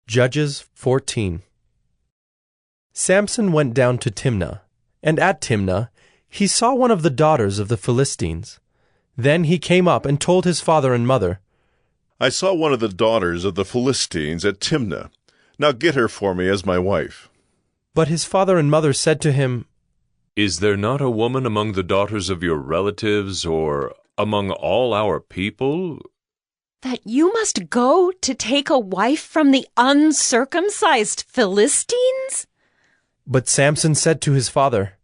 Judges 14. Samson went down to Timnah, and at Timnah he saw one of the daughters of the Philistines. Then he came up and told his father and mother, I saw one of the daughters of the Philistines at Timnah. Now get her for me as my wife. But his father and mother said to him, Is there not a woman among the daughters of your relatives, or among all our people, that you must go to take a wife from the uncircumcised Philistines? But Samson said to his father,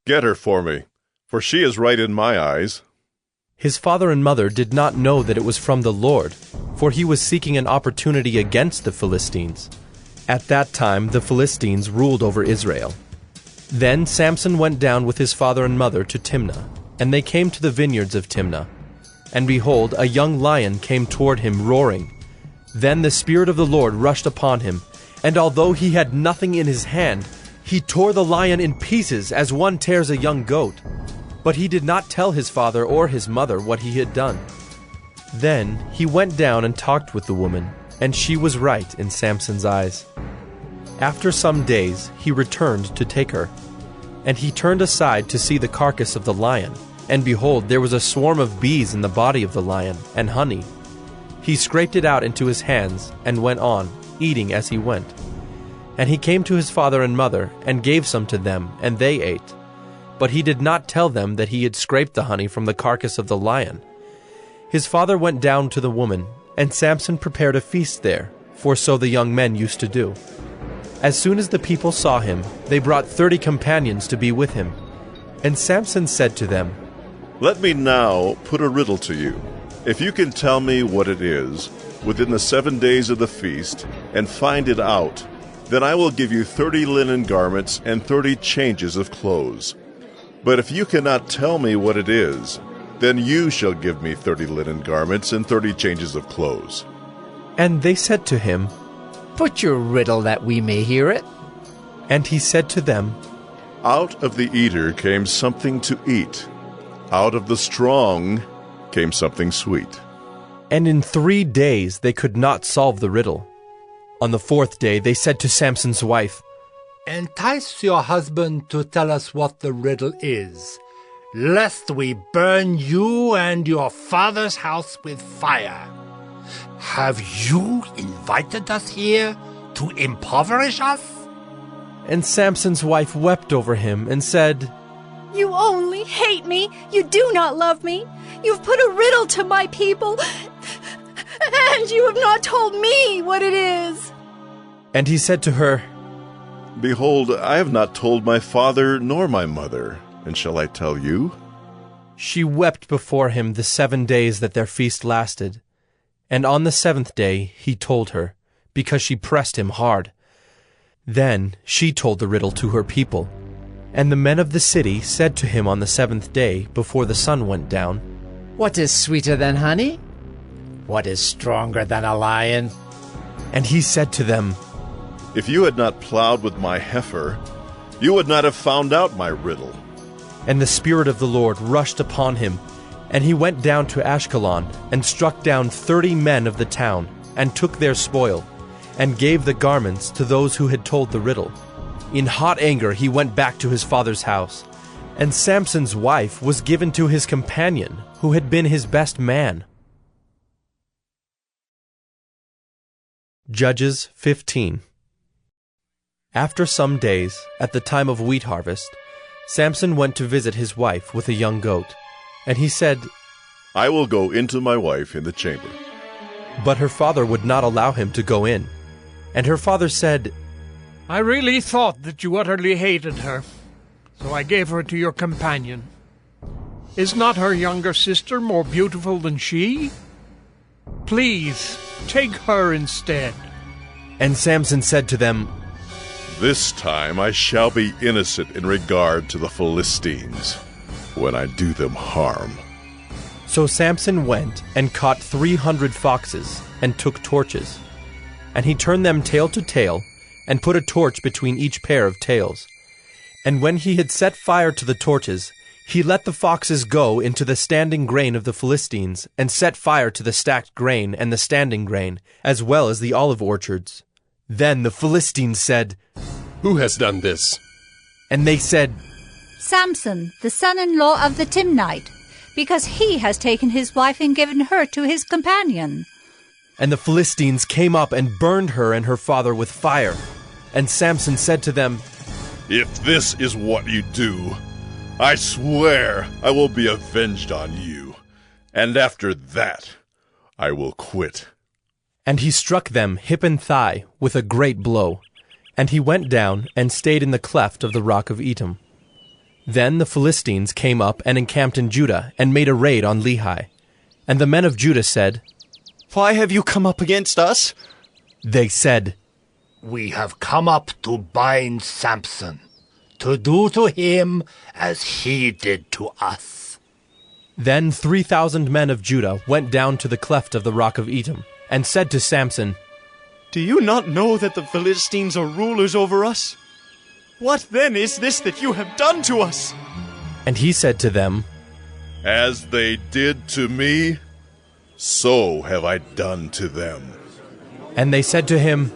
Get her for me, for she is right in my eyes. His father and mother did not know that it was from the Lord, for he was seeking an opportunity against the Philistines. At that time the Philistines ruled over Israel. Then Samson went down with his father and mother to Timnah, and they came to the vineyards of Timnah. And behold, a young lion came toward him roaring. Then the Spirit of the Lord rushed upon him, and although he had nothing in his hand, he tore the lion in pieces as one tears a young goat. But he did not tell his father or his mother what he had done. Then he went down and talked with the woman, and she was right in Samson's eyes. After some days he returned to take her. And he turned aside to see the carcass of the lion, and behold, there was a swarm of bees in the body of the lion, and honey. He scraped it out into his hands, and went on, eating as he went. And he came to his father and mother, and gave some to them, and they ate. But he did not tell them that he had scraped the honey from the carcass of the lion. His father went down to the woman, and Samson prepared a feast there, for so the young men used to do. As soon as the people saw him, they brought 30 companions to be with him. And Samson said to them, Let me now put a riddle to you. If you can tell me what it is within the 7 days of the feast, and find it out, then I will give you 30 linen garments and 30 changes of clothes. But if you cannot tell me what it is, then you shall give me 30 linen garments and 30 changes of clothes. And they said to him, Put your riddle that we may hear it. And he said to them, Out of the eater came something to eat. Out of the strong came something sweet. And in 3 days they could not solve the riddle. On the 4th day they said to Samson's wife, Entice your husband to tell us what the riddle is, lest we burn you and your father's house with fire. Have you invited us here to impoverish us? And Samson's wife wept over him and said, You only hate me. You do not love me. You've put a riddle to my people, and you have not told me what it is. And he said to her, Behold, I have not told my father nor my mother, and shall I tell you? She wept before him the 7 days that their feast lasted. And on the 7th day he told her, because she pressed him hard. Then she told the riddle to her people. And the men of the city said to him on the 7th day, before the sun went down, What is sweeter than honey? What is stronger than a lion? And he said to them, If you had not plowed with my heifer, you would not have found out my riddle. And the Spirit of the Lord rushed upon him, and he went down to Ashkelon, and struck down 30 men of the town, and took their spoil, and gave the garments to those who had told the riddle. In hot anger he went back to his father's house, and Samson's wife was given to his companion, who had been his best man. Judges 15. After some days, at the time of wheat harvest, Samson went to visit his wife with a young goat. And he said, I will go into my wife in the chamber. But her father would not allow him to go in. And her father said, I really thought that you utterly hated her, so I gave her to your companion. Is not her younger sister more beautiful than she? Please, take her instead. And Samson said to them, This time I shall be innocent in regard to the Philistines, when I do them harm. So Samson went and caught 300 foxes, and took torches. And he turned them tail to tail, and put a torch between each pair of tails. And when he had set fire to the torches, he let the foxes go into the standing grain of the Philistines, and set fire to the stacked grain and the standing grain, as well as the olive orchards. Then the Philistines said, Who has done this? and they said, Samson, the son-in-law of the Timnite, because he has taken his wife and given her to his companion. And the Philistines came up and burned her and her father with fire. And Samson said to them, If this is what you do, I swear I will be avenged on you. And after that, I will quit. And he struck them hip and thigh with a great blow. And he went down and stayed in the cleft of the rock of Etam. Then the Philistines came up and encamped in Judah and made a raid on Lehi. And the men of Judah said, Why have you come up against us? They said, We have come up to bind Samson, to do to him as he did to us. Then 3,000 men of Judah went down to the cleft of the rock of Etam, and said to Samson, Do you not know that the Philistines are rulers over us? What then is this that you have done to us? And he said to them, As they did to me, so have I done to them. And they said to him,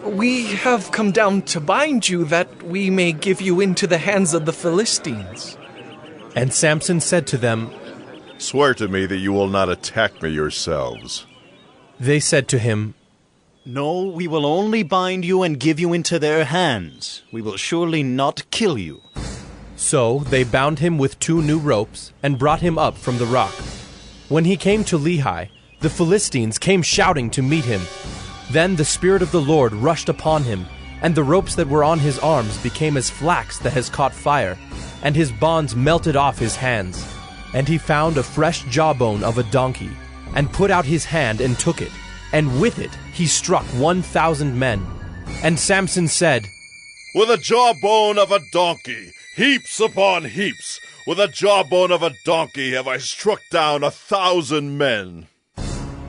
We have come down to bind you, that we may give you into the hands of the Philistines. And Samson said to them, Swear to me that you will not attack me yourselves. They said to him, No, we will only bind you and give you into their hands. We will surely not kill you. So they bound him with 2 new ropes, and brought him up from the rock. When he came to Lehi, the Philistines came shouting to meet him. Then the Spirit of the Lord rushed upon him, and the ropes that were on his arms became as flax that has caught fire, and his bonds melted off his hands. And he found a fresh jawbone of a donkey, and put out his hand and took it, and with it he struck 1,000 men. And Samson said, With a jawbone of a donkey, heaps upon heaps, with a jawbone of a donkey have I struck down 1,000 men.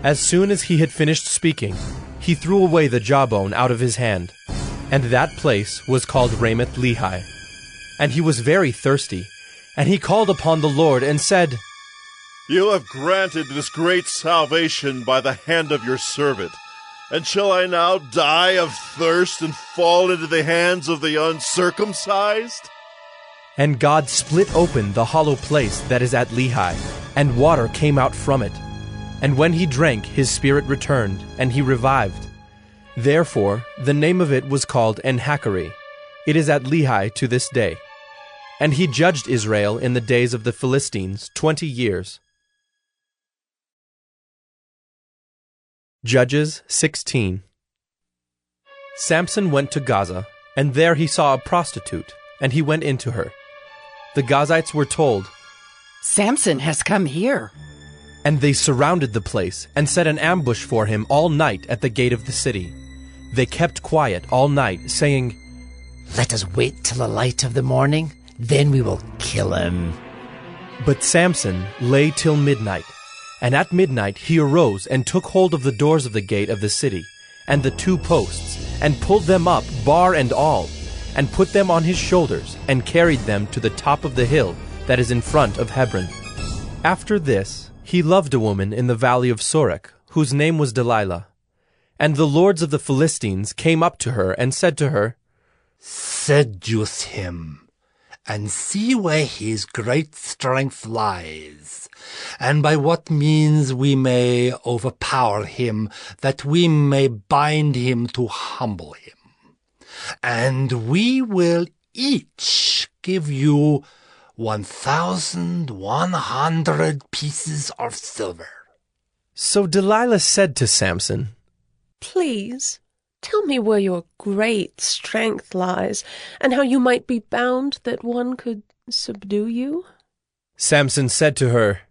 As soon as he had finished speaking, he threw away the jawbone out of his hand, and that place was called Ramoth Lehi. And he was very thirsty, and he called upon the Lord and said, You have granted this great salvation by the hand of your servant. And shall I now die of thirst and fall into the hands of the uncircumcised? And God split open the hollow place that is at Lehi, and water came out from it. And when he drank, his spirit returned, and he revived. Therefore the name of it was called En-Hakkore. It is at Lehi to this day. And he judged Israel in the days of the Philistines 20 years. Judges 16. Samson went to Gaza, and there he saw a prostitute, and he went into her. The Gazites were told, Samson has come here. And they surrounded the place, and set an ambush for him all night at the gate of the city. They kept quiet all night, saying, Let us wait till the light of the morning, then we will kill him. But Samson lay till midnight. And at midnight he arose and took hold of the doors of the gate of the city, and the 2 posts, and pulled them up, bar and all, and put them on his shoulders, and carried them to the top of the hill that is in front of Hebron. After this he loved a woman in the valley of Sorek, whose name was Delilah. And the lords of the Philistines came up to her, and said to her, Seduce him, and see where his great strength lies, and by what means we may overpower him, that we may bind him to humble him. And we will each give you 1,100 pieces of silver. So Delilah said to Samson, Please, tell me where your great strength lies, and how you might be bound that one could subdue you. Samson said to her,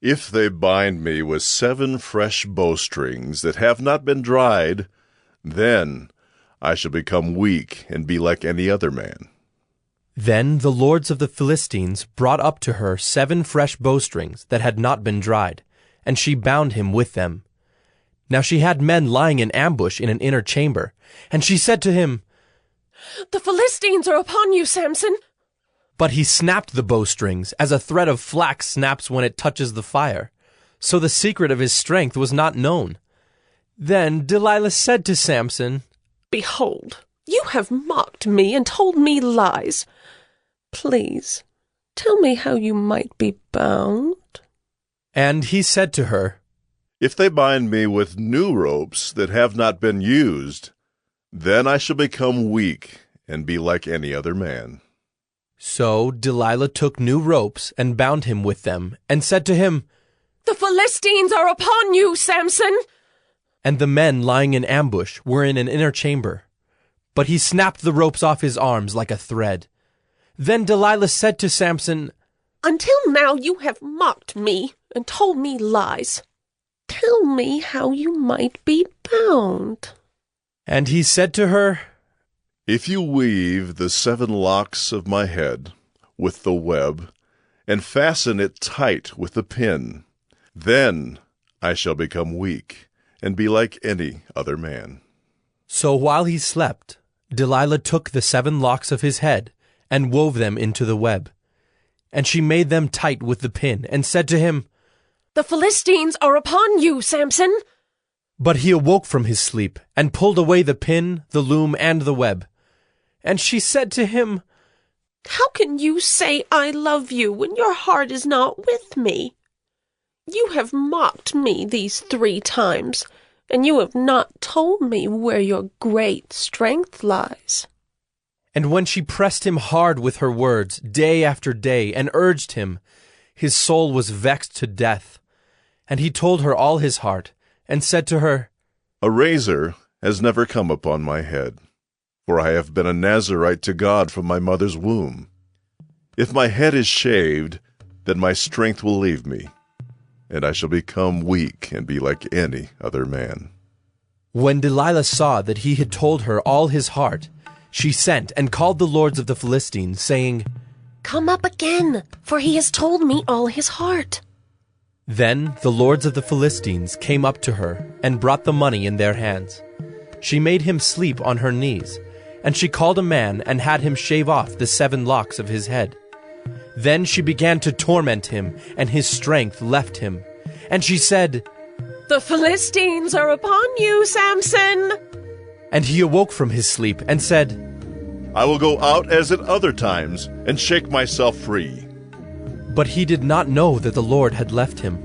If they bind me with 7 fresh bowstrings that have not been dried, then I shall become weak and be like any other man. Then the lords of the Philistines brought up to her 7 fresh bowstrings that had not been dried, and she bound him with them. Now she had men lying in ambush in an inner chamber, and she said to him, The Philistines are upon you, Samson. But he snapped the bowstrings, as a thread of flax snaps when it touches the fire. So the secret of his strength was not known. Then Delilah said to Samson, Behold, you have mocked me and told me lies. Please, tell me how you might be bound. And he said to her, If they bind me with new ropes that have not been used, then I shall become weak and be like any other man. So Delilah took new ropes and bound him with them, and said to him, The Philistines are upon you, Samson! And the men lying in ambush were in an inner chamber. But he snapped the ropes off his arms like a thread. Then Delilah said to Samson, Until now you have mocked me and told me lies. Tell me how you might be bound. And he said to her, If you weave the 7 locks of my head with the web, and fasten it tight with the pin, then I shall become weak and be like any other man. So while he slept, Delilah took the 7 locks of his head and wove them into the web. And she made them tight with the pin, and said to him, The Philistines are upon you, Samson! But he awoke from his sleep, and pulled away the pin, the loom, and the web. And she said to him, How can you say I love you when your heart is not with me? You have mocked me these 3 times, and you have not told me where your great strength lies. And when she pressed him hard with her words, day after day, and urged him, his soul was vexed to death. And he told her all his heart, and said to her, A razor has never come upon my head, for I have been a Nazirite to God from my mother's womb. If my head is shaved, then my strength will leave me, and I shall become weak and be like any other man. When Delilah saw that he had told her all his heart, she sent and called the lords of the Philistines, saying, Come up again, for he has told me all his heart. Then the lords of the Philistines came up to her and brought the money in their hands. She made him sleep on her knees, and she called a man and had him shave off the 7 locks of his head. Then she began to torment him, and his strength left him. And she said, The Philistines are upon you, Samson! And he awoke from his sleep and said, I will go out as at other times and shake myself free. But he did not know that the Lord had left him.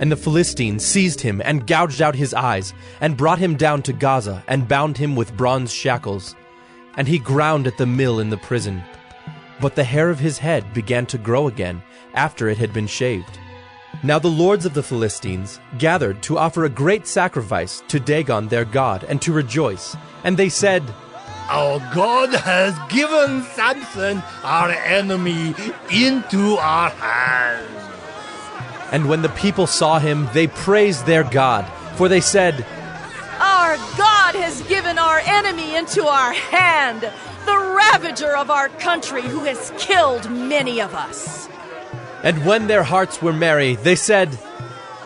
And the Philistines seized him and gouged out his eyes, and brought him down to Gaza, and bound him with bronze shackles. And he ground at the mill in the prison. But the hair of his head began to grow again after it had been shaved. Now the lords of the Philistines gathered to offer a great sacrifice to Dagon their god, and to rejoice. And they said, Our God has given Samson, our enemy, into our hands. And when the people saw him, they praised their God, for they said, Our God has given our enemy into our hand, the ravager of our country who has killed many of us. And when their hearts were merry, they said,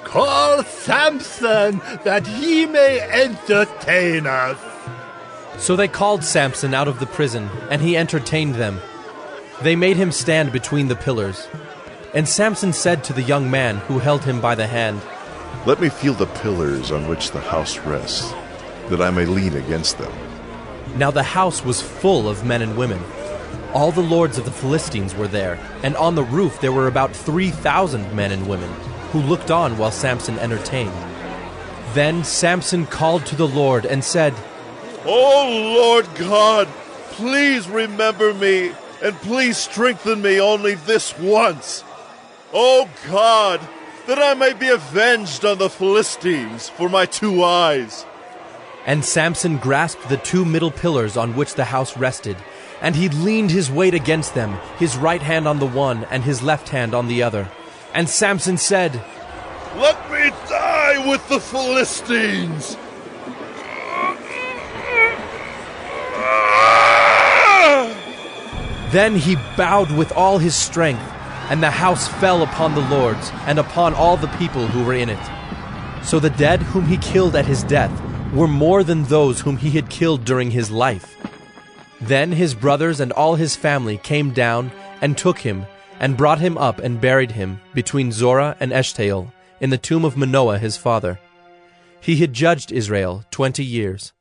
Call Samson, that he may entertain us. So they called Samson out of the prison, and he entertained them. They made him stand between the pillars. And Samson said to the young man who held him by the hand, Let me feel the pillars on which the house rests, that I may lean against them. Now the house was full of men and women. All the lords of the Philistines were there, and on the roof there were about 3,000 men and women, who looked on while Samson entertained. Then Samson called to the Lord and said, O Lord God, please remember me, and please strengthen me only this once. O God, that I may be avenged on the Philistines for my 2 eyes. And Samson grasped the 2 middle pillars on which the house rested, and he leaned his weight against them, his right hand on the one and his left hand on the other. And Samson said, Let me die with the Philistines. Then he bowed with all his strength, and the house fell upon the lords and upon all the people who were in it. So the dead whom he killed at his death were more than those whom he had killed during his life. Then his brothers and all his family came down and took him and brought him up and buried him between Zorah and Eshtaol in the tomb of Manoah his father. He had judged Israel 20 years.